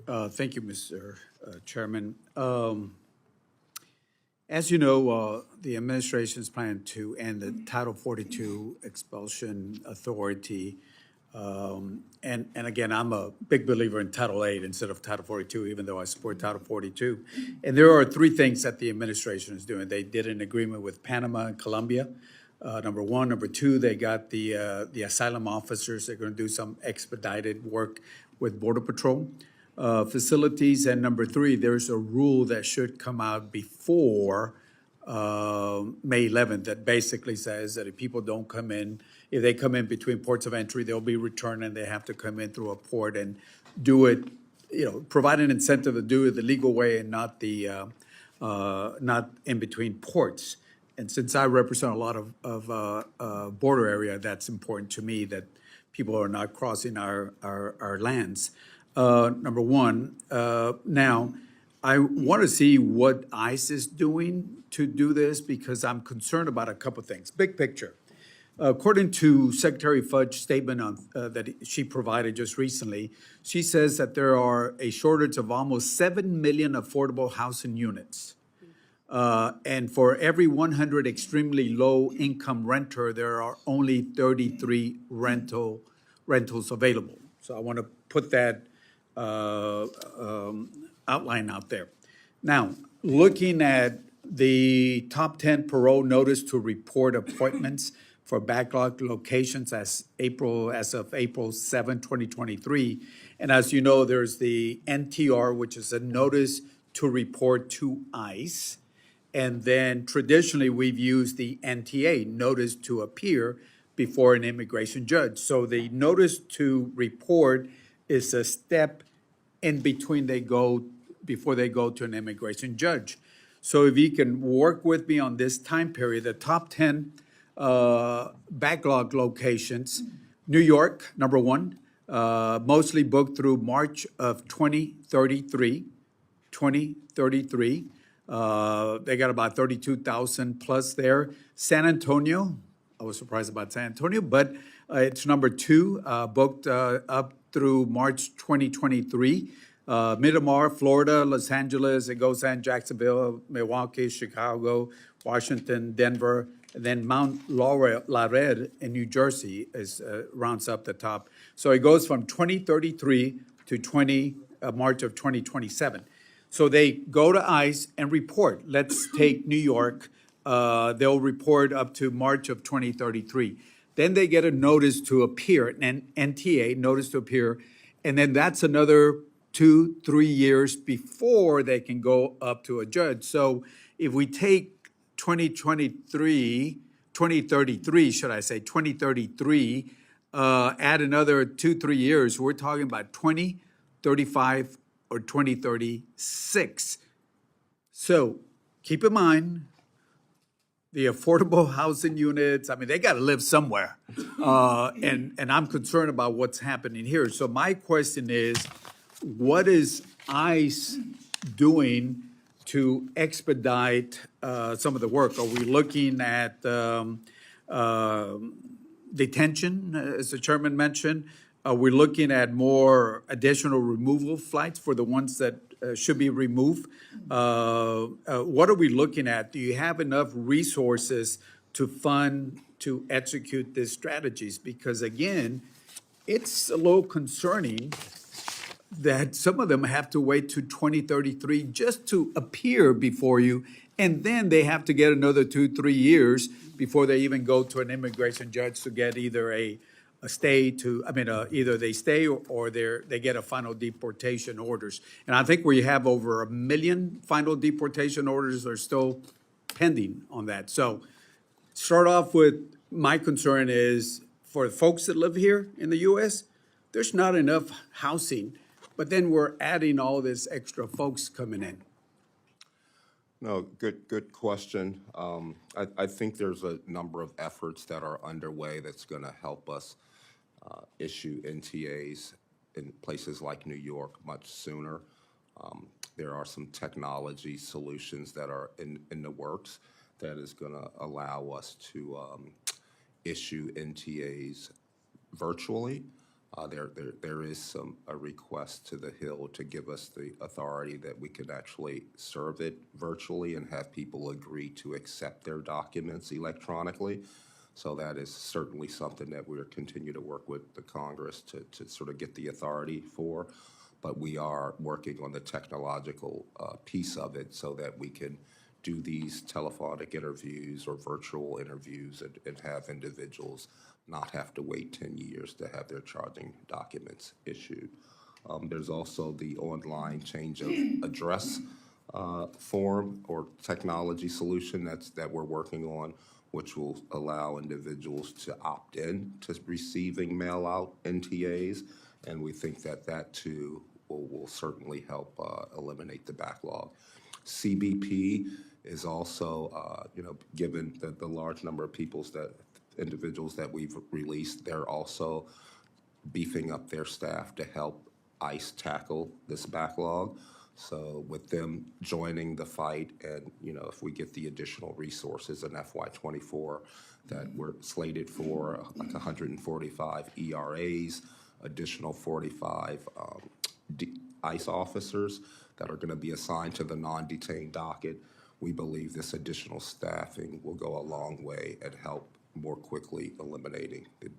Thank you, Mr. Chairman. As you know, the administration's plan to end the Title 42 expulsion authority. And again, I'm a big believer in Title 8 instead of Title 42, even though I support Title 42. And there are three things that the administration is doing. They did an agreement with Panama and Colombia. Number one. Number two, they got the asylum officers. They're going to do some expedited work with Border Patrol facilities. And number three, there's a rule that should come out before May 11th that basically says that if people don't come in, if they come in between ports of entry, they'll be returned and they have to come in through a port and do it, provide an incentive to do it the legal way and not not in between ports. And since I represent a lot of border area, that's important to me that people are not crossing our lands. Number one. Now, I want to see what ICE is doing to do this because I'm concerned about a couple things. Big picture. According to Secretary Fudge's statement that she provided just recently, she says that there are a shortage of almost 7 million affordable housing units. And for every 100 extremely low-income renter, there are only 33 rentals available. So I want to put that outline out there. Now, looking at the top 10 parole notice to report appointments for backlog locations as of April 7, 2023. And as you know, there's the NTR, which is a notice to report to ICE. And then traditionally, we've used the NTA, notice to appear before an immigration judge. So the notice to report is a step in between before they go to an immigration judge. So if you can work with me on this time period, the top 10 backlog locations, New York, number one, mostly booked through March of 2033. They got about 32,000 plus there. San Antonio, I was surprised about San Antonio, but it's number two, booked up through March 2023. Miramar, Florida, Los Angeles, it goes on Jacksonville, Milwaukee, Chicago, Washington, Denver, and then Mount Laurel in New Jersey rounds up the top. So it goes from 2033 to March of 2027. So they go to ICE and report. Let's take New York. They'll report up to March of 2033. Then they get a notice to appear, an NTA, notice to appear, and then that's another 2-3 years before they can go up to a judge. So if we take 2033, add another 2-3 years, we're talking about 2035 or 2036. So keep in mind, the affordable housing units, I mean, they got to live somewhere. And I'm concerned about what's happening here. So my question is, what is ICE doing to expedite some of the work? Are we looking at detention, as the chairman mentioned? Are we looking at more additional removal flights for the ones that should be removed? What are we looking at? Do you have enough resources to fund, to execute these strategies? Because again, it's a little concerning that some of them have to wait to 2033 just to appear before you, and then they have to get another 2-3 years before they even go to an immigration judge to get either a stay either they stay or they get a final deportation orders. And I think we have over 1 million final deportation orders that are still pending on that. So start off with, my concern is for folks that live here in the U.S., there's not enough housing, but then we're adding all this extra folks coming in. No, good question. I think there's a number of efforts that are underway that's going to help us issue NTAs in places like New York much sooner. There are some technology solutions that are in the works that is going to allow us to issue NTAs virtually. There is a request to the Hill to give us the authority that we can actually serve it virtually and have people agree to accept their documents electronically. So that is certainly something that we'll continue to work with the Congress to sort of get the authority for. But we are working on the technological piece of it so that we can do these telephonic interviews or virtual interviews and have individuals not have to wait 10 years to have their charging documents issued. There's also the online change of address form or technology solution that we're working on, which will allow individuals to opt in to receiving mail-out NTAs, and we think that too will certainly help eliminate the backlog. CBP is also, given the large number of individuals that we've released, they're also beefing up their staff to help ICE tackle this backlog. So with them joining the fight and, if we get the additional resources in FY24 that we're slated for, like 145 ERAs, additional 45 ICE officers that are going to be assigned to the non-detained docket, we believe this additional staffing will go a long way and help more quickly eliminating the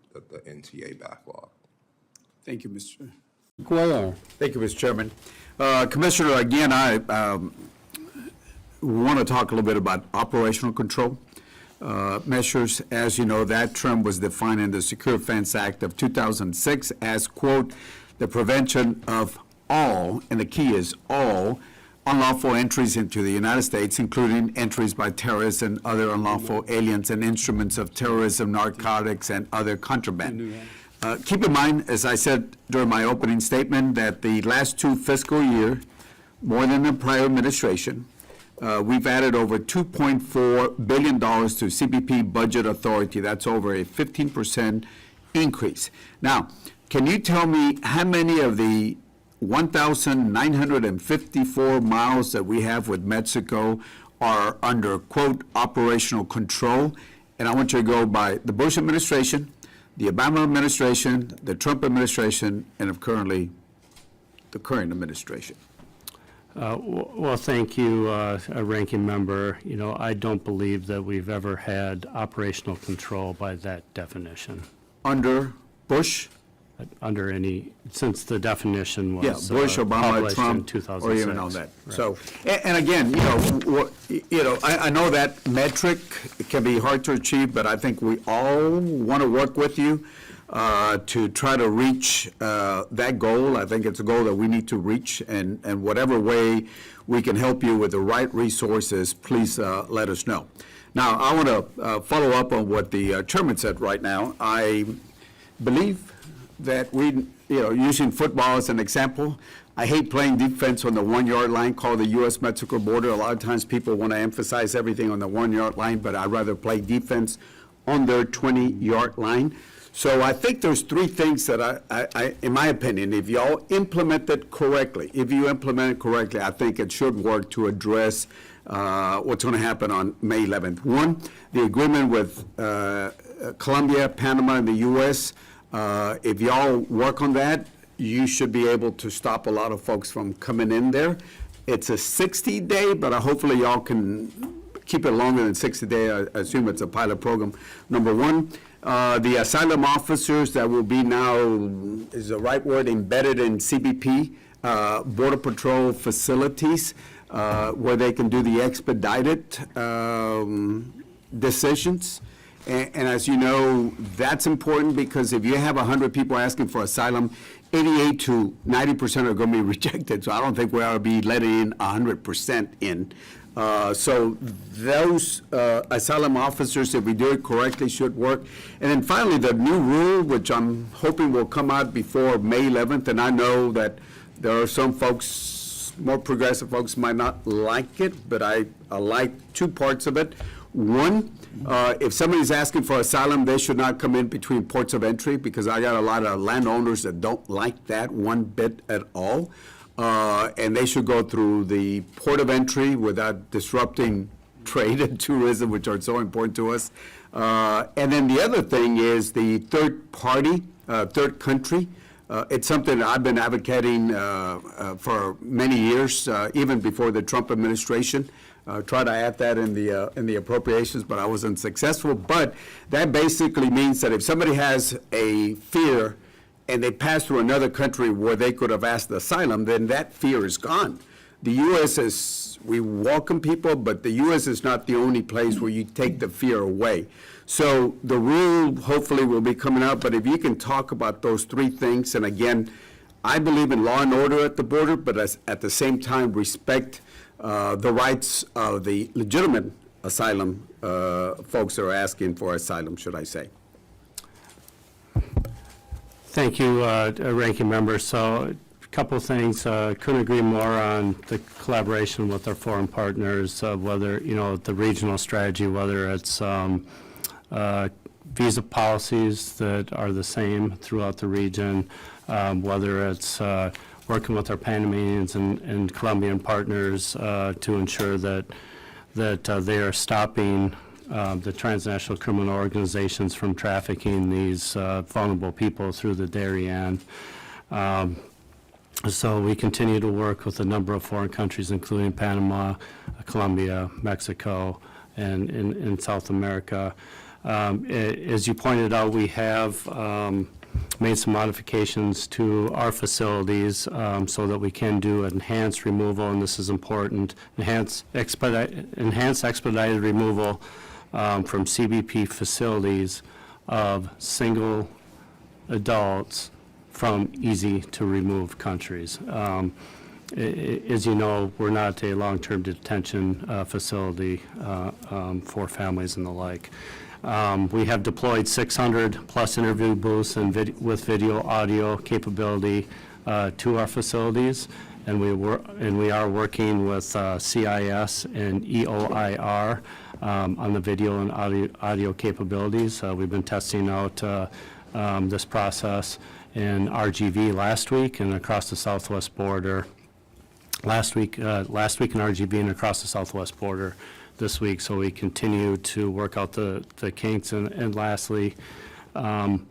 NTA backlog. Thank you, Mr. Cuellar. Thank you, Mr. Chairman. Commissioner, again, I want to talk a little bit about operational control measures. As you know, that term was defined in the Secure Fence Act of 2006 as, quote, the prevention of all, and the key is all, unlawful entries into the United States, including entries by terrorists and other unlawful aliens and instruments of terrorism, narcotics, and other contraband. Keep in mind, as I said during my opening statement, that the last 2 fiscal years, more than the prior administration, we've added over $2.4 billion to CBP budget authority. That's over a 15% increase. Now, can you tell me how many of the 1,954 miles that we have with Mexico are under, quote, operational control? And I want you to go by the Bush administration, the Obama administration, the Trump administration, and currently the current administration. Well, thank you, Ranking Member. I don't believe that we've ever had operational control by that definition. Under Bush? Under any, since the definition was Bush, Obama, published Trump, in 2006. or even on that. Right. So, and again, I know that metric can be hard to achieve, but I think we all want to work with you to try to reach that goal. I think it's a goal that we need to reach, and whatever way we can help you with the right resources, please let us know. Now, I want to follow up on what the chairman said right now. I believe that we, using football as an example, I hate playing defense on the 1-yard line called the U.S.-Mexico border. A lot of times people want to emphasize everything on the 1-yard line, but I'd rather play defense on their 20-yard line. So I think there's 3 things that I in my opinion, if y'all implement it correctly, I think it should work to address what's going to happen on May 11th. 1, the agreement with Colombia, Panama, and the U.S., if y'all work on that, you should be able to stop a lot of folks from coming in there. It's a 60-day, but hopefully y'all can keep it longer than 60 days. I assume it's a pilot program. Number 1, the asylum officers that will be now, is the right word, embedded in CBP, Border Patrol facilities, where they can do the expedited decisions. And as you know, that's important because if you have 100 people asking for asylum, 88 to 90% are going to be rejected. So I don't think we ought to be letting in 100% in. So those asylum officers, if we do it correctly, should work. And then finally, the new rule, which I'm hoping will come out before May 11th, and I know that there are some folks, more progressive folks might not like it, but I like 2 parts of it. 1, if somebody's asking for asylum, they should not come in between ports of entry, because I got a lot of landowners that don't like that one bit at all. And they should go through the port of entry without disrupting trade and tourism, which are so important to us. And then the other thing is the third country It's something that I've been advocating for many years, even before the Trump administration. Try to add that in the appropriations, but I wasn't successful. But that basically means that if somebody has a fear and they pass through another country where they could have asked asylum, then that fear is gone. The U.S. is, we welcome people, but the U.S. is not the only place where you take the fear away. So the rule hopefully will be coming out, but if you can talk about those three things, and again, I believe in law and order at the border, but at the same time respect the rights of the legitimate asylum folks that are asking for asylum, should I say. Thank you, Ranking Member. So a couple of things. Couldn't agree more on the collaboration with our foreign partners, whether, the regional strategy, whether it's visa policies that are the same throughout the region, whether it's working with our Panamanians and Colombian partners to ensure that they are stopping the transnational criminal organizations from trafficking these vulnerable people through the Darien. So we continue to work with a number of foreign countries, including Panama, Colombia, Mexico, and in South America. As you pointed out, we have made some modifications to our facilities so that we can do enhanced removal, and this is important, enhanced expedited removal from CBP facilities of single adults from easy-to-remove countries. As you know, we're not a long-term detention facility for families and the like. We have deployed 600-plus interview booths and with video audio capability to our facilities, and we are working with CIS and EOIR on the video and audio capabilities. We've been testing out this process in RGV last week and across the southwest border. Last week in RGV and across the southwest border this week, so we continue to work out the kinks. And lastly, and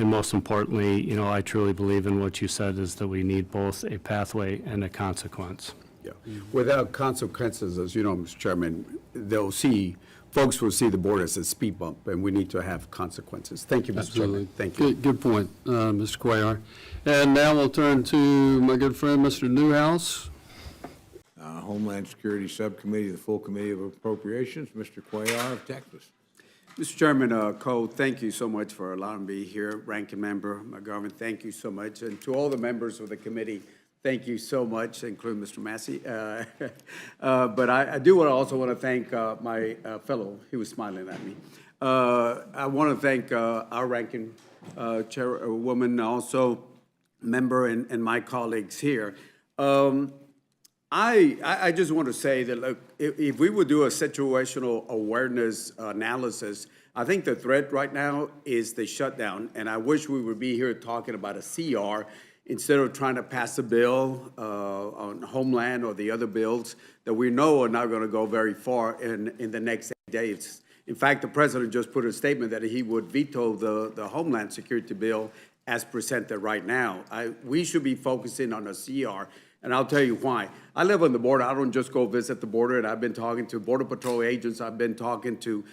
most importantly, I truly believe in what you said, is that we need both a pathway and a consequence. Yeah. Without consequences, as you know, Mr. Chairman, folks will see the border as a speed bump, and we need to have consequences. Thank you, Mr. Chairman. Thank you. Good point, Mr. Cuellar. And now we'll turn to my good friend, Mr. Newhouse. Homeland Security Subcommittee, the full Committee of Appropriations, Mr. Cuellar of Texas. Mr. Chairman, Cole, thank you so much for allowing me here. Ranking Member McGovern, thank you so much. And to all the members of the committee, thank you so much, including Mr. Massey. But I do also want to thank my fellow, he was smiling at me. I want to thank our ranking chairwoman, also member, and my colleagues here. I just want to say that, look, if we would do a situational awareness analysis, I think the threat right now is the shutdown, and I wish we would be here talking about a CR instead of trying to pass a bill on Homeland or the other bills that we know are not going to go very far in the next 8 days. In fact, the president just put a statement that he would veto the Homeland Security bill as presented right now. We should be focusing on a CR. And I'll tell you why. I live on the border. I don't just go visit the border, and I've been talking to Border Patrol agents. I've been talking to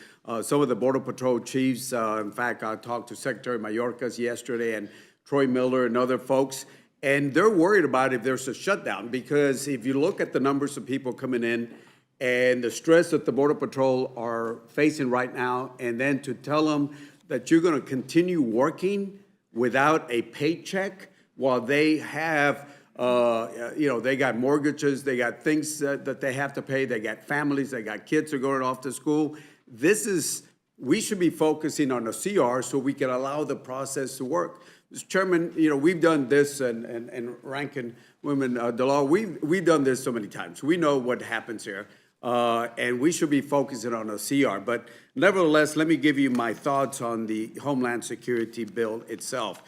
some of the Border Patrol chiefs. In fact, I talked to Secretary Mayorkas yesterday and Troy Miller and other folks, and they're worried about if there's a shutdown, because if you look at the numbers of people coming in and the stress that the Border Patrol are facing right now, and then to tell them that you're going to continue working without a paycheck while they have they got mortgages, they got things that they have to pay, they got families, they got kids that are going off to school. We should be focusing on a CR so we can allow the process to work. Mr. Chairman, we've done this, and Ranking Women DeLaw, we've done this so many times. We know what happens here, and we should be focusing on a CR. But nevertheless, let me give you my thoughts on the Homeland Security bill itself.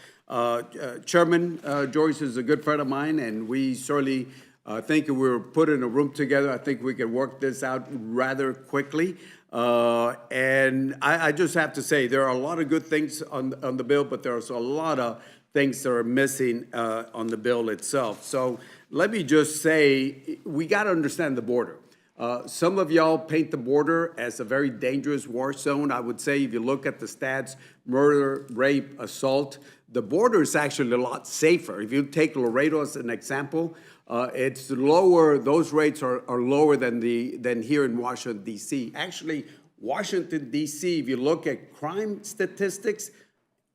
Chairman Joyce is a good friend of mine, and we certainly think if we were put in a room together, I think we can work this out rather quickly. And I just have to say, there are a lot of good things on the bill, but there's a lot of things that are missing on the bill itself. So let me just say, we got to understand the border. Some of y'all paint the border as a very dangerous war zone. I would say if you look at the stats, murder, rape, assault, the border is actually a lot safer. If you take Laredo as an example, it's lower, those rates are lower than here in Washington, D.C. Actually, Washington, D.C., if you look at crime statistics,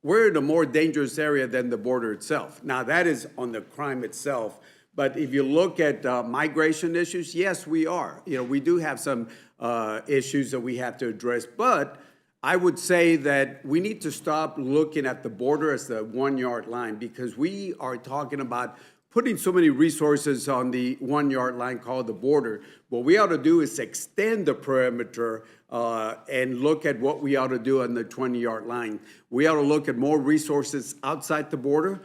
we're in a more dangerous area than the border itself. Now, that is on the crime itself. But if you look at migration issues, yes, we are. We do have some issues that we have to address. But I would say that we need to stop looking at the border as the 1 yard line, because we are talking about putting so many resources on the 1 yard line called the border. What we ought to do is extend the perimeter and look at what we ought to do on the 20-yard line. We ought to look at more resources outside the border,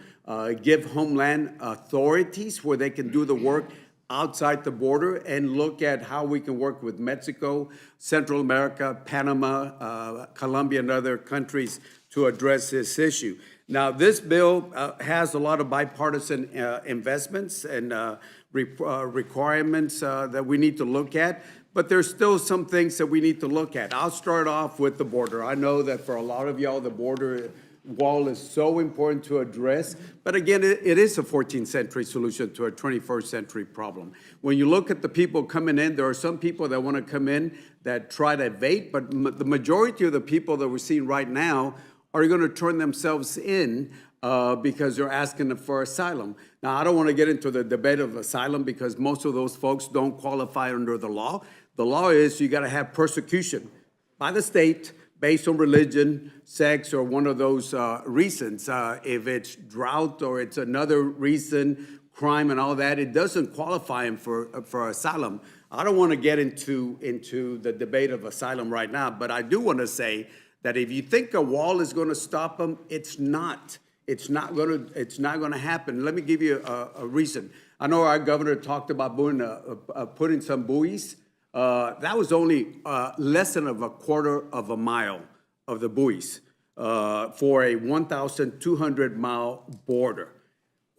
give homeland authorities where they can do the work outside the border, and look at how we can work with Mexico, Central America, Panama, Colombia, and other countries to address this issue. Now, this bill has a lot of bipartisan investments and requirements that we need to look at, but there's still some things that we need to look at. I'll start off with the border. I know that for a lot of y'all, the border wall is so important to address, but again, it is a 14th century solution to a 21st century problem. When you look at the people coming in, there are some people that want to come in that try to evade, but the majority of the people that we're seeing right now are going to turn themselves in because they're asking for asylum. Now, I don't want to get into the debate of asylum because most of those folks don't qualify under the law. The law is you got to have persecution by the state based on religion, sex, or one of those reasons. If it's drought or it's another reason, crime and all that, it doesn't qualify him for asylum. I don't want to get into the debate of asylum right now, but I do want to say that if you think a wall is going to stop them, it's not. It's not going to happen. Let me give you a reason. I know our governor talked about putting some buoys. That was only less than a quarter of a mile of the buoys for a 1,200-mile border.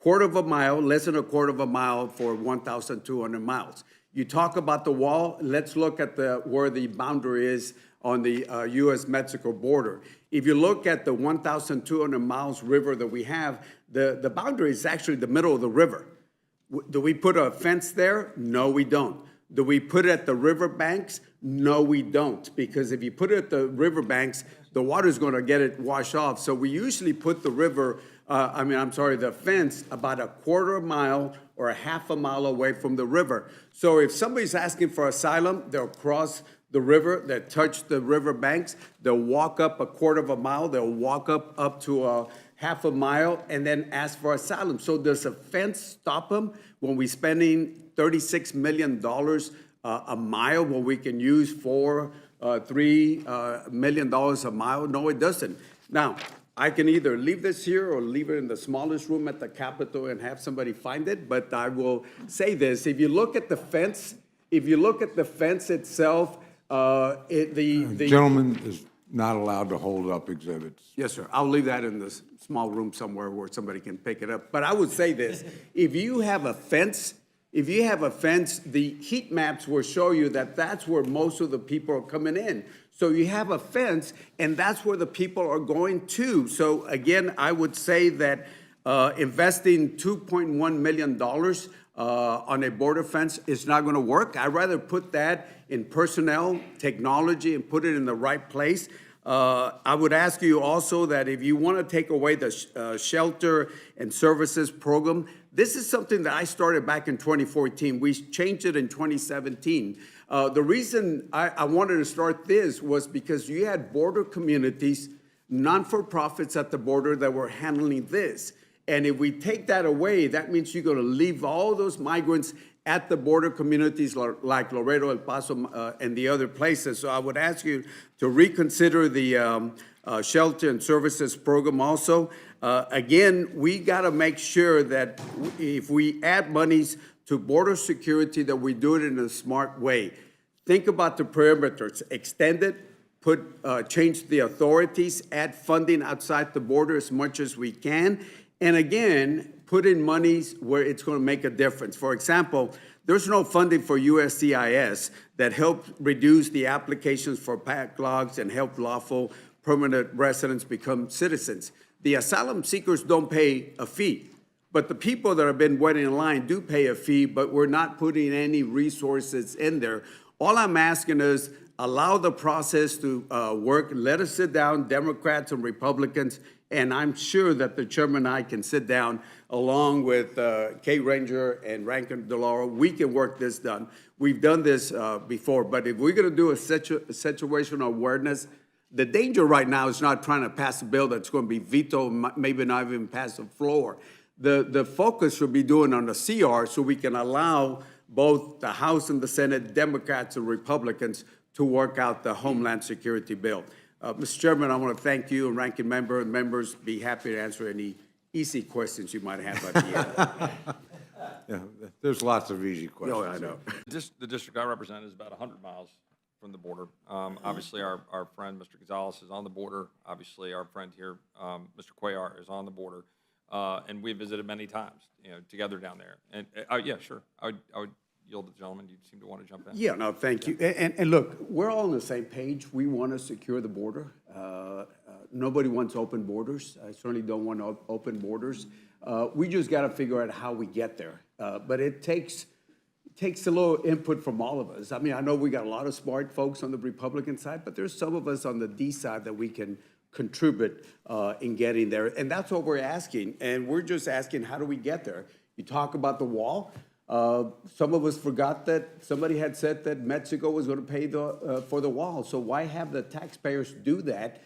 Quarter of a mile, less than a quarter of a mile for 1,200 miles. You talk about the wall, let's look at where the boundary is on the U.S.-Mexico border. If you look at the 1,200 miles river that we have, the boundary is actually the middle of the river. Do we put a fence there? No, we don't. Do we put it at the river banks? No, we don't. Because if you put it at the river banks, the water's going to get it washed off. So we usually put the fence about a quarter mile or a half a mile away from the river. So if somebody's asking for asylum, they'll cross the river, they'll touch the river banks, they'll walk up a quarter of a mile, they'll walk up to a half a mile, and then ask for asylum. So does a fence stop them when we're spending $36 million a mile when we can use $3 million a mile? No, it doesn't. Now, I can either leave this here or leave it in the smallest room at the Capitol and have somebody find it, but I will say this. If you look at the fence, itself, The gentleman is not allowed to hold up exhibits. Yes, sir. I'll leave that in the small room somewhere where somebody can pick it up. But I would say this, if you have a fence, the heat maps will show you that that's where most of the people are coming in. So you have a fence, and that's where the people are going to. So again, I would say that investing $2.1 million on a border fence is not going to work. I'd rather put that in personnel, technology, and put it in the right place. I would ask you also that if you want to take away the shelter and services program, this is something that I started back in 2014. We changed it in 2017. The reason I wanted to start this was because you had border communities, non-for-profits at the border that were handling this. And if we take that away, that means you're going to leave all those migrants at the border communities like Laredo, El Paso, and the other places. So I would ask you to reconsider the shelter and services program also. Again, we got to make sure that if we add monies to border security, that we do it in a smart way. Think about the perimeters, extend it, change the authorities, add funding outside the border as much as we can, And again, put in monies where it's going to make a difference. For example, there's no funding for USCIS that helps reduce the applications for backlogs and help lawful permanent residents become citizens. The asylum seekers don't pay a fee, but the people that have been waiting in line do pay a fee, but we're not putting any resources in there. All I'm asking is allow the process to work. Let us sit down, Democrats and Republicans, and I'm sure that the chairman and I can sit down along with Kay Ranger and Rankin DeLauro. We can work this done. We've done this before, but if we're going to do a situational awareness, the danger right now is not trying to pass a bill that's going to be vetoed, maybe not even pass the floor. The focus should be doing on the CR so we can allow both the House and the Senate, Democrats and Republicans, to work out the Homeland Security bill. Mr. Chairman, I want to thank you and Ranking Member and members. Be happy to answer any easy questions you might have at the end. Yeah, there's lots of easy questions. No, I know. The district I represent is about 100 miles from the border. Obviously, our friend, Mr. Gonzalez, is on the border. Obviously, our friend here, Mr. Cuellar, is on the border. And we've visited many times, together down there. And, yeah, sure. I would yield to the gentleman. You seem to want to jump in. Yeah, no, thank you. And look, we're all on the same page. We want to secure the border. Nobody wants open borders. I certainly don't want open borders. We just got to figure out how we get there. But it takes a little input from all of us. I mean, I know we got a lot of smart folks on the Republican side, but there's some of us on the D side that we can contribute in getting there. And that's what we're asking. And we're just asking, how do we get there? You talk about the wall. Some of us forgot that somebody had said that Mexico was going to pay for the wall. So why have the taxpayers do that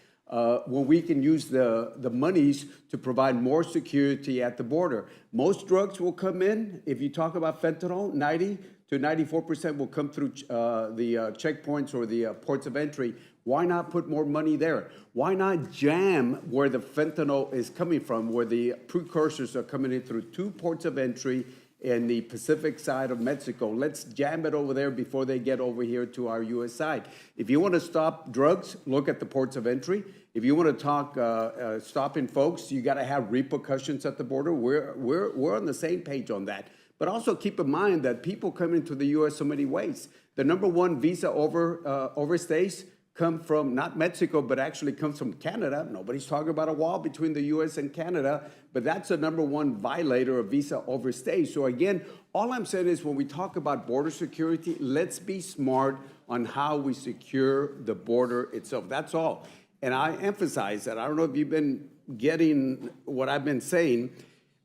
when we can use the monies to provide more security at the border? Most drugs will come in. If you talk about fentanyl, 90 to 94% will come through the checkpoints or the ports of entry. Why not put more money there? Why not jam where the fentanyl is coming from, where the precursors are coming in through 2 ports of entry in the Pacific side of Mexico? Let's jam it over there before they get over here to our U.S. side. If you want to stop drugs, look at the ports of entry. If you want to talk stopping folks, you got to have repercussions at the border. We're on the same page on that. But also keep in mind that people come into the U.S. so many ways. The number one visa overstays come from not Mexico, but actually comes from Canada. Nobody's talking about a wall between the U.S. and Canada, but that's the number one violator of visa overstay. So again, all I'm saying is when we talk about border security, let's be smart on how we secure the border itself. That's all. And I emphasize that. I don't know if you've been getting what I've been saying.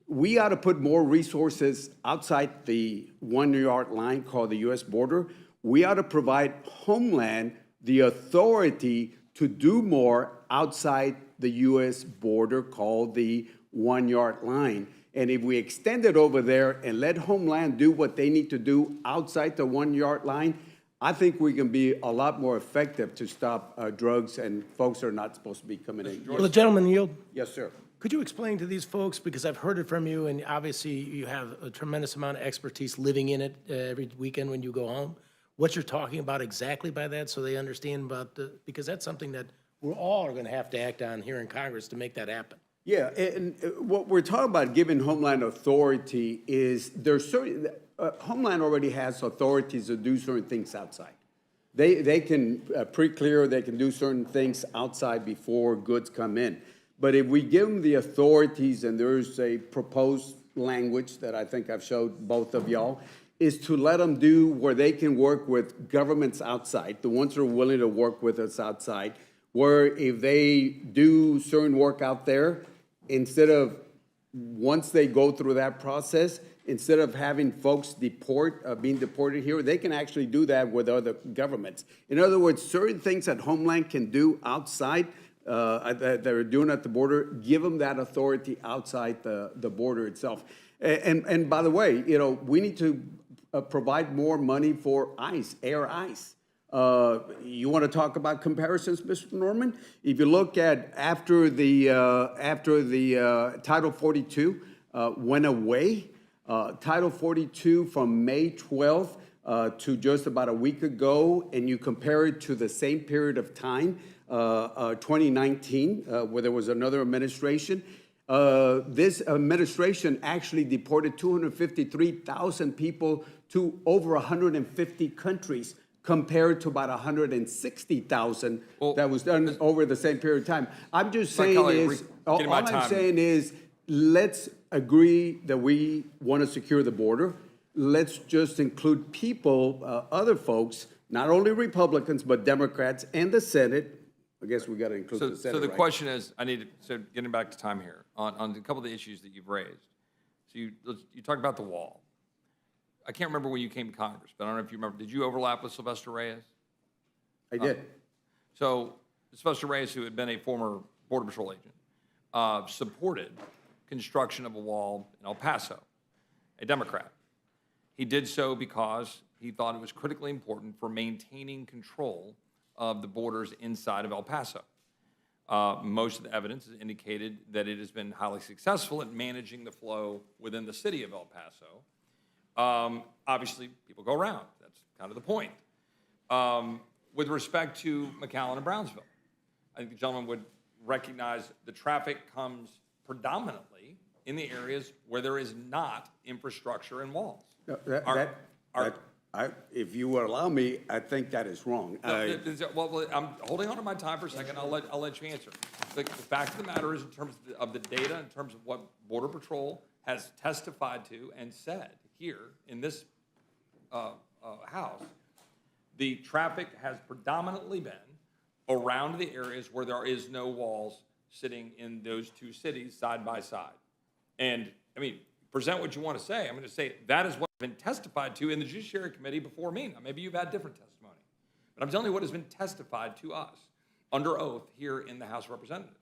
We ought to put more resources outside the 1-yard line called the U.S. border. We ought to provide Homeland the authority to do more outside the U.S. border called the 1-yard line. And if we extend it over there and let Homeland do what they need to do outside the 1-yard line, I think we can be a lot more effective to stop drugs and folks are not supposed to be coming in. Will the gentleman yield? Yes, sir. Could you explain to these folks, because I've heard it from you, and obviously you have a tremendous amount of expertise living in it every weekend when you go home, what you're talking about exactly by that so they understand about because that's something that we're all going to have to act on here in Congress to make that happen. Yeah, and what we're talking about giving Homeland authority is there's certain, Homeland already has authorities to do certain things outside. They can pre-clear, they can do certain things outside before goods come in. But if we give them the authorities, and there's a proposed language that I think I've showed both of y'all, is to let them do where they can work with governments outside, the ones that are willing to work with us outside, where if they do certain work out there, instead of, once they go through that process, instead of having folks being deported here, they can actually do that with other governments. In other words, certain things that Homeland can do outside that they're doing at the border, give them that authority outside the border itself. And by the way, we need to provide more money for ICE, air ICE. You want to talk about comparisons, Mr. Norman? If you look at after the Title 42 went away, Title 42 from May 12th to just about a week ago, and you compare it to the same period of time, 2019, where there was another administration, This administration actually deported 253,000 people to over 150 countries, compared to about 160,000 that was done over the same period of time. I'm just saying is, all I'm saying is, let's agree that we want to secure the border. Let's just include people, other folks, not only Republicans, but Democrats and the Senate. I guess we got to include the Senate, So the right? question is, so getting back to time here, on a couple of the issues that you've raised. So you talked about the wall. I can't remember when you came to Congress, but I don't know if you remember, did you overlap with Sylvester Reyes? I did. So Sylvester Reyes, who had been a former Border Patrol agent, supported construction of a wall in El Paso, a Democrat. He did so because he thought it was critically important for maintaining control of the borders inside of El Paso. Most of the evidence has indicated that it has been highly successful at managing the flow within the city of El Paso. Obviously, people go around. That's kind of the point. With respect to McAllen and Brownsville, I think the gentleman would recognize the traffic comes predominantly in the areas where there is not infrastructure and walls. If you would allow me, I think that is wrong. Well, I'm holding on to my time for a second. I'll let you answer. The fact of the matter is, in terms of the data, in terms of what Border Patrol has testified to and said here in this House, the traffic has predominantly been around the areas where there is no walls sitting in those two cities side by side. And, I mean, present what you want to say. I'm going to say that is what has been testified to in the Judiciary Committee before me. Now, maybe you've had different testimony. But I'm telling you what has been testified to us under oath here in the House of Representatives.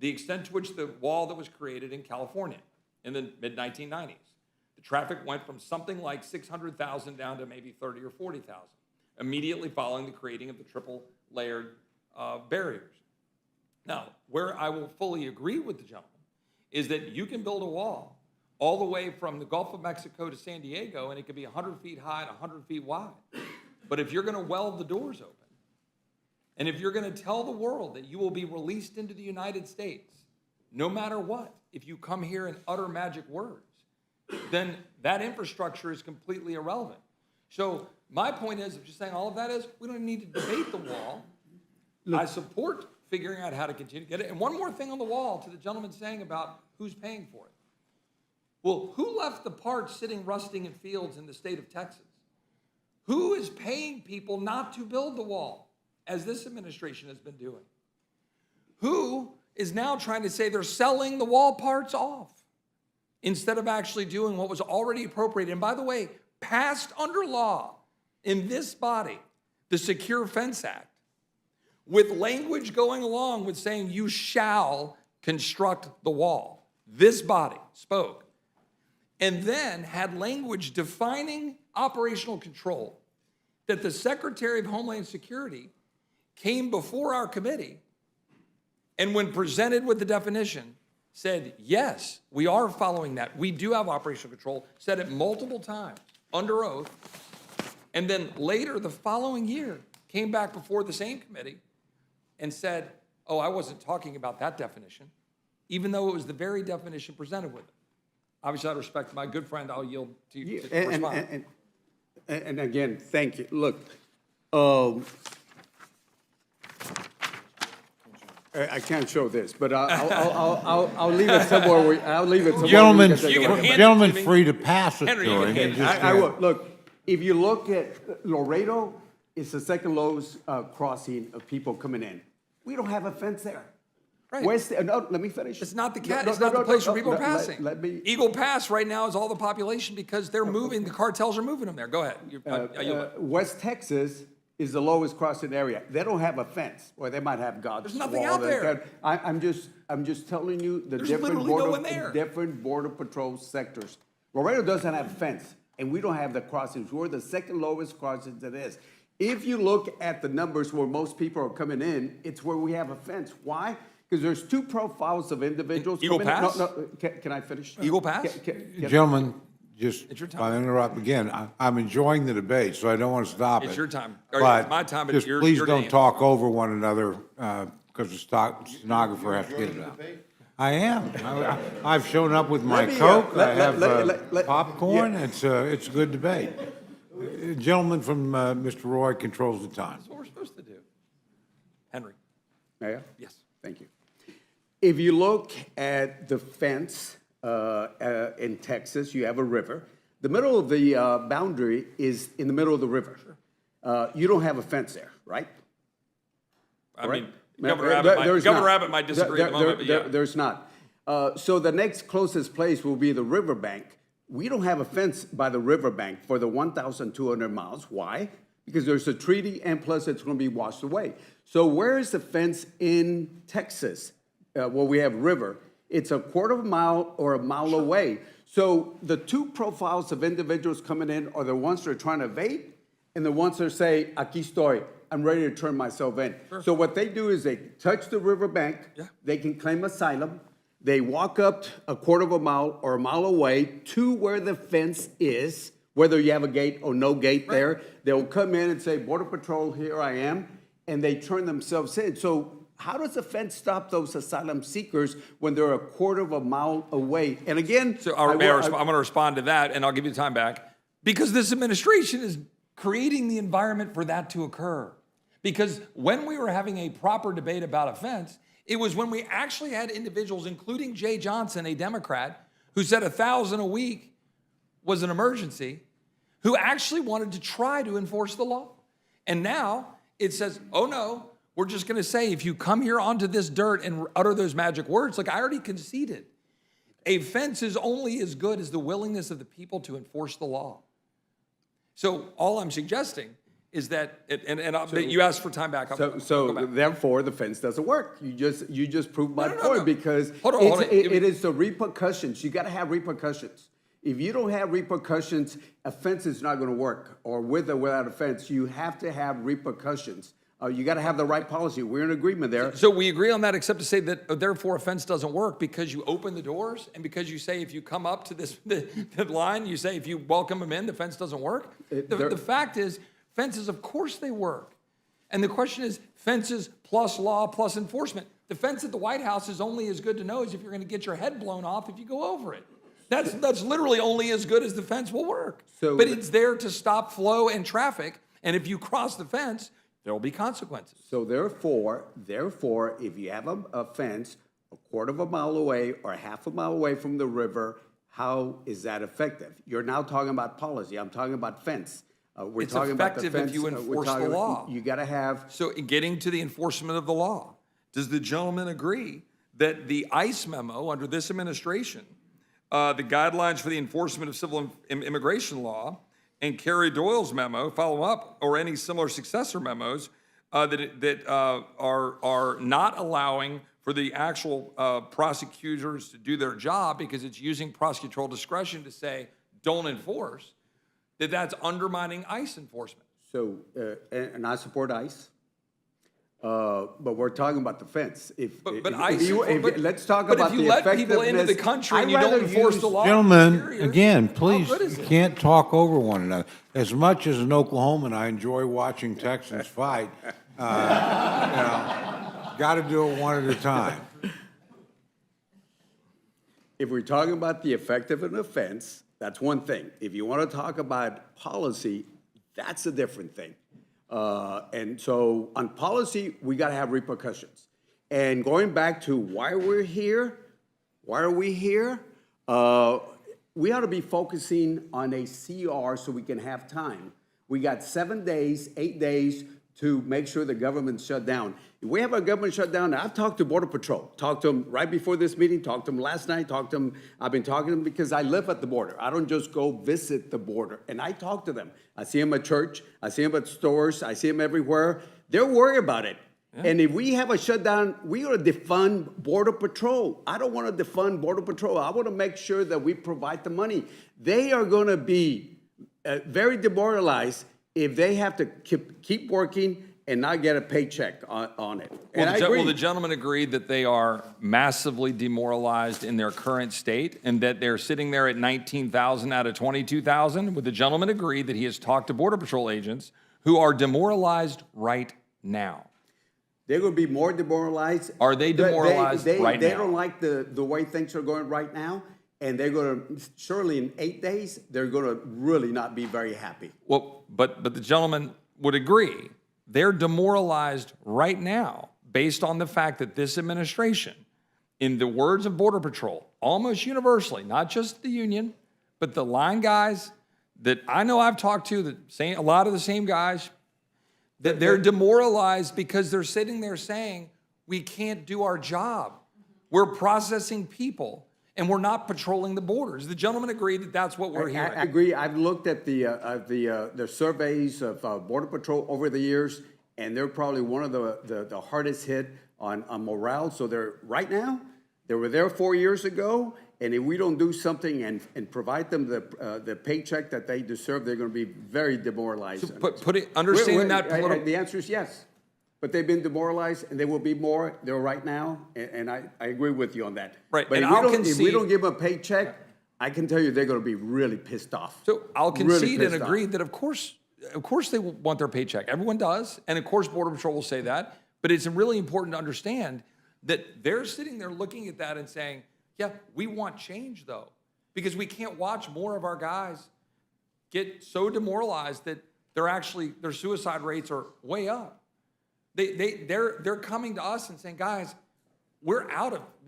The extent to which the wall that was created in California in the mid-1990s, the traffic went from something like 600,000 down to maybe 30 or 40,000, immediately following the creating of the triple-layered barriers. Now, where I will fully agree with the gentleman is that you can build a wall all the way from the Gulf of Mexico to San Diego, and it could be 100 feet high and 100 feet wide. But if you're going to weld the doors open, and if you're going to tell the world that you will be released into the United States, no matter what, if you come here and utter magic words, then that infrastructure is completely irrelevant. So my point is, just saying all of that is, we don't need to debate the wall. I support figuring out how to continue to get it. And one more thing on the wall to the gentleman saying about who's paying for it. Well, who left the parts sitting rusting in fields in the state of Texas? Who is paying people not to build the wall, as this administration has been doing? Who is now trying to say they're selling the wall parts off instead of actually doing what was already appropriated? And by the way, passed under law in this body, the Secure Fence Act, with language going along with saying you shall construct the wall. This body spoke. And then had language defining operational control that the Secretary of Homeland Security came before our committee and when presented with the definition said, yes, we are following that. We do have operational control, said it multiple times under oath, and then later the following year came back before the same committee and said, oh, I wasn't talking about that definition, even though it was the very definition presented with it. Obviously, out of respect to my good friend, I'll yield to you to respond. And again, thank you. Look, I can't show this, but I'll leave it somewhere. I'll leave it somewhere. Gentleman's You can hand it to gentleman's me. free to pass it to Henry, you can him. hand and it. just, I will, look, if you look at Laredo, it's the second lowest crossing of people coming in. We don't have a fence there. Right. No, let me finish. It's not the No, it's not the place where people are let- passing. Let me. Eagle Pass right now is all the population because they're moving, the cartels are moving them there. Go ahead. I yield. West Texas is the lowest crossing area. They don't have a fence, or they might have God's There's nothing wall out that there. I'm just telling you the There's different literally no one there. different border patrol sectors. Laredo doesn't have a fence, and we don't have the crossings. We're the second lowest crossings it is. If you look at the numbers where most people are coming in, it's where we have a fence. Why? Because there's two profiles of individuals. Eagle coming in. Pass? No, can I finish? Eagle Pass? gentlemen, just, It's your time. I'll interrupt again. I'm enjoying the debate, so I don't want to stop it. It's your time. Or But it's my time, but just you're please to don't answer. talk over one another, because the stenographer has to get it out. I am. I've shown up with my Let me, Coke. let- I have let- popcorn. It's a good debate. Gentleman from Mr. Roy controls the time. That's what we're supposed to do. Henry? Mayor? Yes. Thank you. If you look at the fence in Texas, you have a river. The middle of the boundary is in the middle of the river. You don't have a fence there, right? I mean, Correct? Governor There's not. Abbott might disagree at the moment, but yeah. There's not. So the next closest place will be the riverbank. We don't have a fence by the riverbank for the 1,200 miles. Why? Because there's a treaty, and plus it's going to be washed away. So where is the fence in Texas? Where we have river. It's a quarter of a mile or a mile away. So the two profiles of individuals coming in are the ones that are trying to evade and the ones that say, aquí estoy, I'm ready to turn myself in. So what they do is they touch the riverbank, they can claim asylum, they walk up a quarter of a mile or a mile away to where the fence is, whether you have a gate or no gate there. They'll come in and say, Border Patrol, here I am, and they turn themselves in. So how does the fence stop those asylum seekers when they're a quarter of a mile away? And again, So, Mayor, I'm going to respond to that, and I'll give you the time back. Because this administration is creating the environment for that to occur. Because when we were having a proper debate about a fence, it was when we actually had individuals, including Jay Johnson, a Democrat, who said 1,000 a week was an emergency, who actually wanted to try to enforce the law. And now it says, oh no, we're just going to say, if you come here onto this dirt and utter those magic words, like I already conceded, a fence is only as good as the willingness of the people to enforce the law. So all I'm suggesting is that, you asked for time back. I'll go back. Therefore, the fence doesn't work. You just proved my No. point because Hold on. it is the repercussions. You got to have repercussions. If you don't have repercussions, a fence is not going to work. Or with or without a fence, you have to have repercussions. You got to have the right policy. We're in agreement there. So we agree on that, except to say that therefore a fence doesn't work because you open the doors and because you say if you come up to the line, you say if you welcome them in, the fence doesn't work. The fact is, fences, of course they work. And the question is, fences plus law plus enforcement. The fence at the White House is only as good to know as if you're going to get your head blown off if you go over it. That's literally only as good as the fence will work. But it's there to stop flow and traffic. And if you cross the fence, there will be consequences. So therefore, if you have a fence a quarter of a mile away or half a mile away from the river, how is that effective? You're now talking about policy. I'm talking about fence. We're It's talking about the effective fence. if you enforce the law. You got to have. So in getting to the enforcement of the law, does the gentleman agree that the ICE memo under this administration, the guidelines for the enforcement of civil immigration law, and Kerry Doyle's memo, follow up, or any similar successor memos that are not allowing for the actual prosecutors to do their job because it's using prosecutorial discretion to say, don't enforce, that's undermining ICE enforcement? So, and I support ICE. But we're talking about the fence. Let's talk about the effectiveness. But if you let people into the country and you don't enforce the law, Gentlemen, period, again, how please, good is you it? can't talk over one another. As much as an Oklahoman, I enjoy watching Texans fight. Got to do it one at a time. If we're talking about the effectiveness of fence, that's one thing. If you want to talk about policy, that's a different thing. And so on policy, we got to have repercussions. And going back to why we're here, why are we here? We ought to be focusing on a CR so we can have time. We got 7 days, 8 days to make sure the government's shut down. If we have our government shut down, I've talked to Border Patrol, talked to them right before this meeting, talked to them last night, I've been talking to them because I live at the border. I don't just go visit the border. And I talk to them. I see them at church, I see them at stores, I see them everywhere. They're worried about it. Yeah. And if we have a shutdown, we ought to defund Border Patrol. I don't want to defund Border Patrol. I want to make sure that we provide the money. They are going to be very demoralized if they have to keep working and not get a paycheck on it. And I agree. Will the gentleman agree that they are massively demoralized in their current state and that they're sitting there at 19,000 out of 22,000? Would the gentleman agree that he has talked to Border Patrol agents who are demoralized right now? they're going to be more demoralized. Are they demoralized right They now? don't like the way things are going right now, and they're going to, surely in 8 days, they're going to really not be very happy. Well, but the gentleman would agree, they're demoralized right now based on the fact that this administration, in the words of Border Patrol, almost universally, not just the union, but the line guys that I know I've talked to, a lot of the same guys, that they're demoralized because they're sitting there saying, we can't do our job. We're processing people and we're not patrolling the borders. The gentleman agreed that that's what we're hearing. I agree. I've looked at the surveys of Border Patrol over the years, and they're probably one of the hardest hit on morale. So right now, they were there 4 years ago, and if we don't do something and provide them the paycheck that they deserve, they're going to be very demoralized. Understanding that The answer is yes. But they've been demoralized, and they will be more there right now, and I agree with you on that. Right, But and if we don't give them a paycheck, I can tell you they're going to be really pissed off. So I'll Really concede and pissed off. agree that of course they want their paycheck. Everyone does, and of course Border Patrol will say that. But it's really important to understand that they're sitting there looking at that and saying, yeah, we want change though, because we can't watch more of our guys get so demoralized that their suicide rates are way up. They're coming to us and saying, guys, we're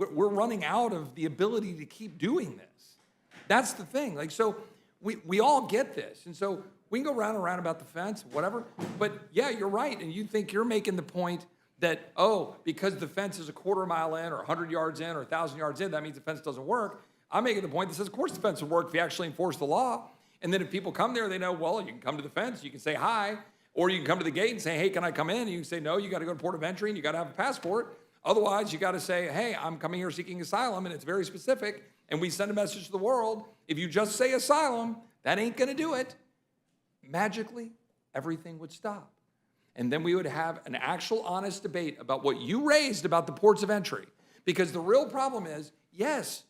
running out of the ability to keep doing this. That's the thing. Like, so we all get this. And so we can go round and round about the fence, whatever. But yeah, you're right. And you think you're making the point that, oh, because the fence is a quarter mile in or 100 yards in or 1,000 yards in, that means the fence doesn't work. I'm making the point that says, of course the fence would work if you actually enforce the law. And then if people come there, they know, well, you can come to the fence, you can say hi, or you can come to the gate and say, hey, can I come in? And you can say, no, you got to go to port of entry and you got to have a passport. Otherwise, you got to say, hey, I'm coming here seeking asylum, and it's very specific. And we send a message to the world. If you just say asylum, that ain't going to do it. Magically, everything would stop. And then we would have an actual honest debate about what you raised about the ports of entry. Because the real problem is, yes,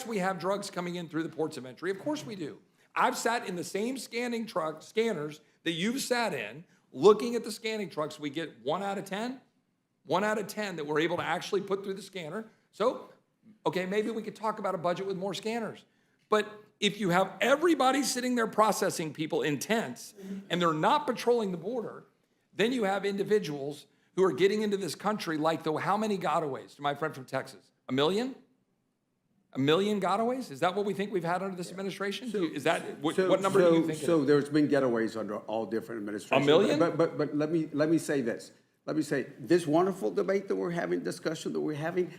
we have drugs coming in through the ports of entry. Of course we do. I've sat in the same scanners that you've sat in, looking at the scanning trucks. We get 1 out of 10 that we're able to actually put through the scanner. So, okay, maybe we could talk about a budget with more scanners. But if you have everybody sitting there processing people in tents and they're not patrolling the border, then you have individuals who are getting into this country like how many gotaways? To my friend from Texas, 1 million? 1 million gotaways? Is that what we think we've had under this administration? What number do you think? So there's been getaways under all different administrations. 1 million? But let me say this. Let me say, this wonderful debate that we're having, discussion that we're having,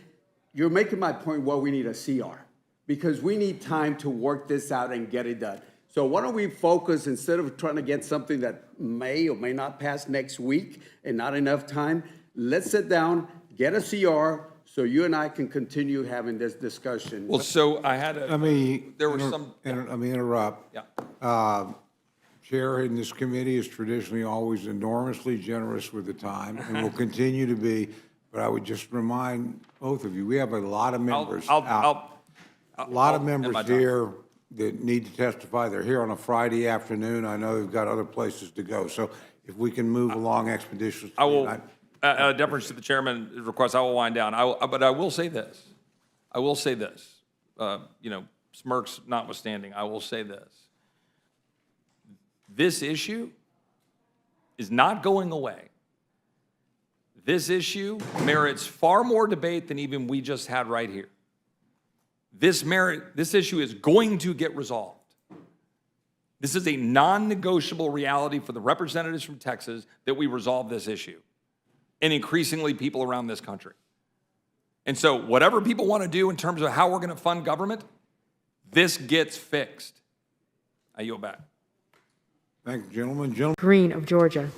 you're making my point, well, we need a CR. Because we need time to work this out and get it done. So why don't we focus, instead of trying to get something that may or may not pass next week and not enough time, let's sit down, get a CR, so you and I can continue having this discussion. Well, so I had Let me interrupt. Yeah. Chair in this committee is traditionally always enormously generous with the time and will continue to be. But I would just remind both of you, we have a lot of members out. A lot of members here that need to testify. They're here on a Friday afternoon. I know they've got other places to go. So if we can move along expeditiously. I will, deference to the chairman's request, I will wind down. But I will say this. Smirks notwithstanding, I will say this. This issue is not going away. This issue merits far more debate than even we just had right here. This issue is going to get resolved. This is a non-negotiable reality for the representatives from Texas that we resolve this issue, and increasingly people around this country. And so whatever people want to do in terms of how we're going to fund government, this gets fixed. I yield back. Thank you, gentlemen. Green of Georgia.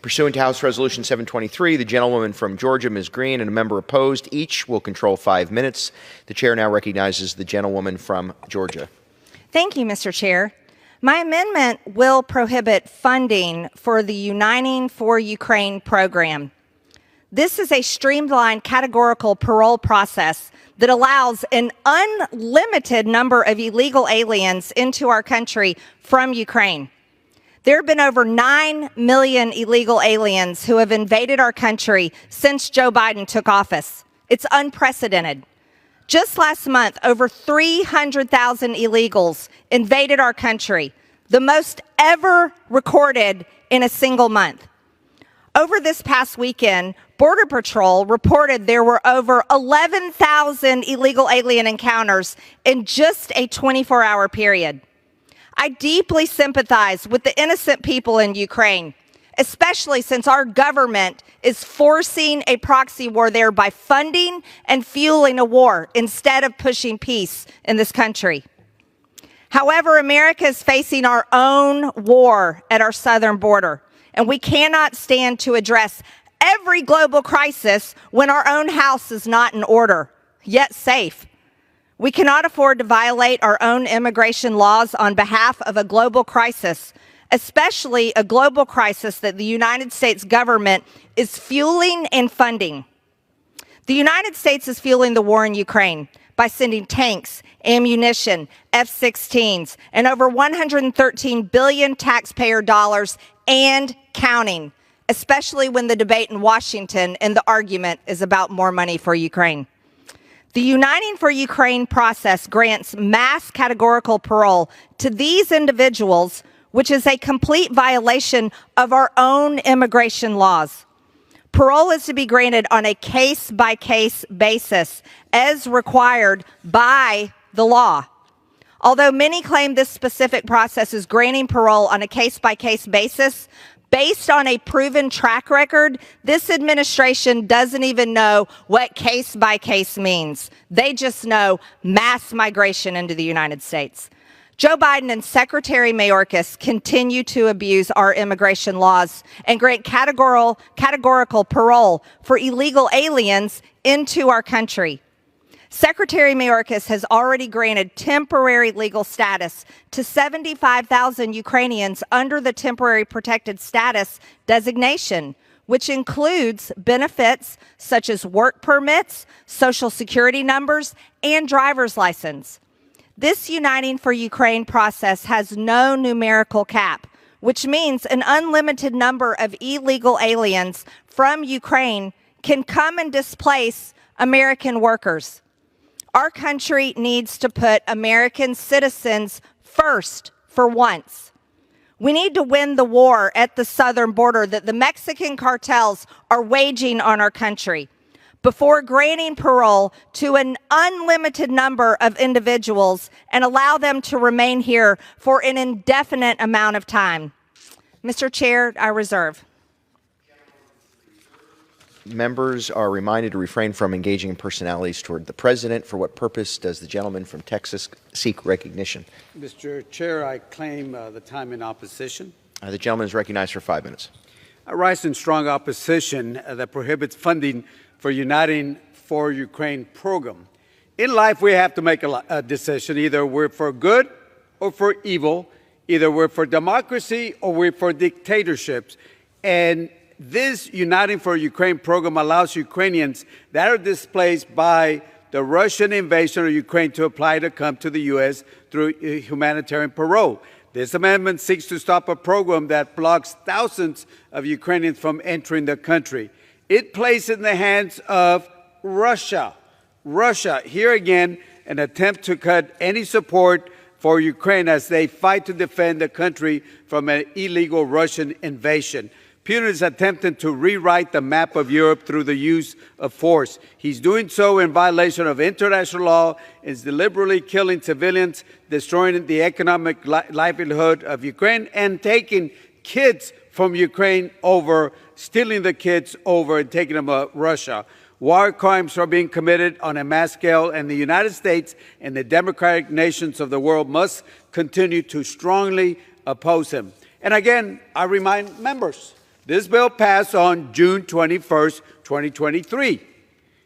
Pursuant to House Resolution 723, the gentlewoman from Georgia, Ms. Green, and a member opposed, each will control 5 minutes. The chair now recognizes the gentlewoman from Georgia. Thank you, Mr. Chair. My amendment will prohibit funding for the Uniting for Ukraine program. This is a streamlined categorical parole process that allows an unlimited number of illegal aliens into our country from Ukraine. There have been over 9 million illegal aliens who have invaded our country since Joe Biden took office. It's unprecedented. Just last month, over 300,000 illegals invaded our country, the most ever recorded in a single month. Over this past weekend, Border Patrol reported there were over 11,000 illegal alien encounters in just a 24-hour period. I deeply sympathize with the innocent people in Ukraine, especially since our government is forcing a proxy war there by funding and fueling a war instead of pushing peace in this country. However, America is facing our own war at our southern border, and we cannot stand to address every global crisis when our own house is not in order, yet safe. We cannot afford to violate our own immigration laws on behalf of a global crisis, especially a global crisis that the United States government is fueling and funding. The United States is fueling the war in Ukraine by sending tanks, ammunition, F-16s, and over 113 billion taxpayer dollars and counting, especially when the debate in Washington and the argument is about more money for Ukraine. The Uniting for Ukraine process grants mass categorical parole to these individuals, which is a complete violation of our own immigration laws. Parole is to be granted on a case-by-case basis as required by the law. Although many claim this specific process is granting parole on a case-by-case basis, based on a proven track record, this administration doesn't even know what case-by-case means. They just know mass migration into the United States. Joe Biden and Secretary Mayorkas continue to abuse our immigration laws and grant categorical parole for illegal aliens into our country. Secretary Mayorkas has already granted temporary legal status to 75,000 Ukrainians under the temporary protected status designation, which includes benefits such as work permits, social security numbers, and driver's license. This Uniting for Ukraine process has no numerical cap, which means an unlimited number of illegal aliens from Ukraine can come and displace American workers. Our country needs to put American citizens first for once. We need to win the war at the southern border that the Mexican cartels are waging on our country before granting parole to an unlimited number of individuals and allow them to remain here for an indefinite amount of time. Mr. Chair, I reserve. Members are reminded to refrain from engaging in personalities toward the president. For what purpose does the gentleman from Texas seek recognition? Mr. Chair, I claim the time in opposition. The gentleman is recognized for 5 minutes. I rise in strong opposition that prohibits funding for Uniting for Ukraine program. In life, we have to make a decision. Either we're for good or for evil. Either we're for democracy or we're for dictatorships. And this Uniting for Ukraine program allows Ukrainians that are displaced by the Russian invasion of Ukraine to apply to come to the U.S. through humanitarian parole. This amendment seeks to stop a program that blocks thousands of Ukrainians from entering the country. It plays in the hands of Russia. Russia, here again, an attempt to cut any support for Ukraine as they fight to defend the country from an illegal Russian invasion. Putin is attempting to rewrite the map of Europe through the use of force. He's doing so in violation of international law, is deliberately killing civilians, destroying the economic livelihood of Ukraine, and taking kids from Ukraine over, stealing the kids over and taking them to Russia. War crimes are being committed on a mass scale, and the United States and the democratic nations of the world must continue to strongly oppose him. And again, I remind members, this bill passed on June 21st, 2023.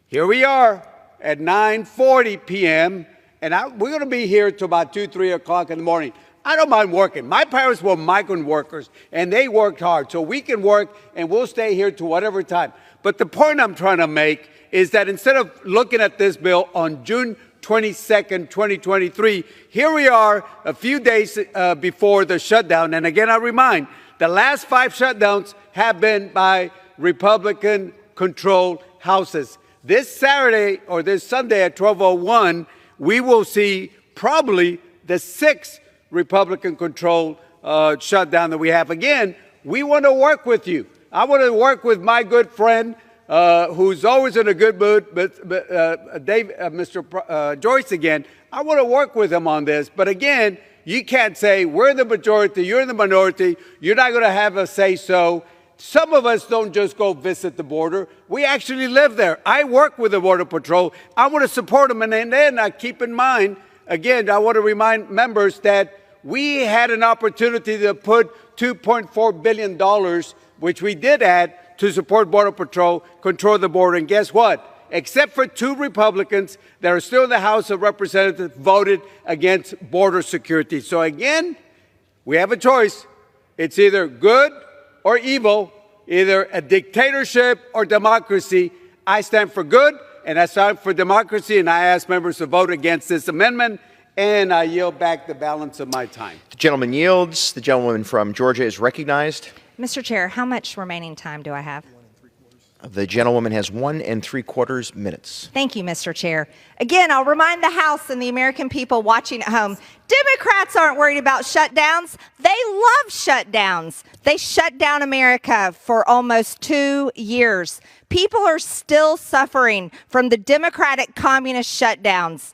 Here we are at 9:40 p.m., and we're going to be here till about 2, 3 o'clock in the morning. I don't mind working. My parents were migrant workers, and they worked hard, so we can work, and we'll stay here to whatever time. But the point I'm trying to make is that instead of looking at this bill on June 22nd, 2023. Here we are a few days before the shutdown. And again, I remind, the last 5 shutdowns have been by Republican-controlled houses. This Saturday or this Sunday at 12:01, we will see probably the 6th Republican-controlled shutdown that we have. Again, we want to work with you. I want to work with my good friend, who's always in a good mood, Mr. Joyce again. I want to work with him on this. But again, you can't say, we're the majority, you're in the minority, you're not going to have a say-so. Some of us don't just go visit the border. We actually live there. I work with the Border Patrol. I want to support them. And then I keep in mind, again, I want to remind members that we had an opportunity to put $2.4 billion, which we did add, to support Border Patrol, control the border. And guess what? Except for 2 Republicans that are still in the House of Representatives, voted against border security. So again, we have a choice. It's either good or evil, either a dictatorship or democracy. I stand for good, and I stand for democracy, and I ask members to vote against this amendment, and I yield back the balance of my time. The gentleman yields. The gentlewoman from Georgia is recognized. Mr. Chair, how much remaining time do I have? The gentlewoman has 1 3/4 minutes. Thank you, Mr. Chair. Again, I'll remind the House and the American people watching at home, Democrats aren't worried about shutdowns. They love shutdowns. They shut down America for almost 2 years. People are still suffering from the Democratic communist shutdowns.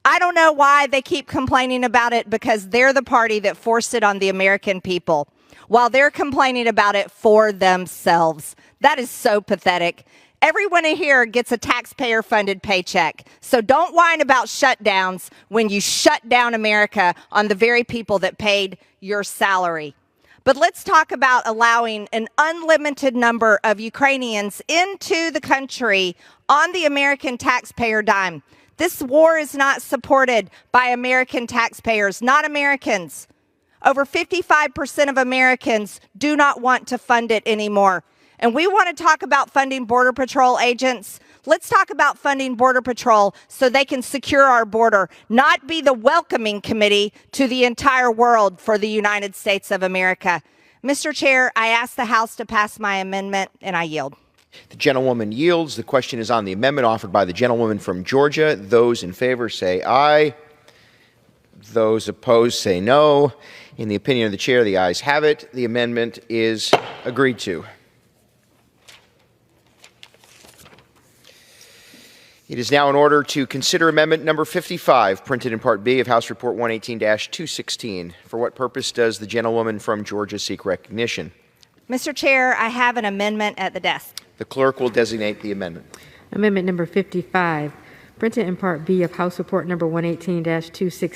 I don't know why they keep complaining about it, because they're the party that forced it on the American people, while they're complaining about it for themselves. That is so pathetic. Everyone in here gets a taxpayer-funded paycheck. So don't whine about shutdowns when you shut down America on the very people that paid your salary. But let's talk about allowing an unlimited number of Ukrainians into the country on the American taxpayer dime. This war is not supported by American taxpayers, not Americans. Over 55% of Americans do not want to fund it anymore. And we want to talk about funding Border Patrol agents. Let's talk about funding Border Patrol so they can secure our border, not be the welcoming committee to the entire world for the United States of America. Mr. Chair, I ask the House to pass my amendment, and I yield. The gentlewoman yields. The question is on the amendment offered by the gentlewoman from Georgia. Those in favor say aye. Those opposed say no. In the opinion of the chair, the ayes have it. The amendment is agreed to. It is now in order to consider amendment number 55, printed in Part B of House Report 118-216. For what purpose does the gentlewoman from Georgia seek recognition? Mr. Chair, I have an amendment at the desk. The clerk will designate the amendment. Amendment number 55, printed in Part B of House Report number 118-216.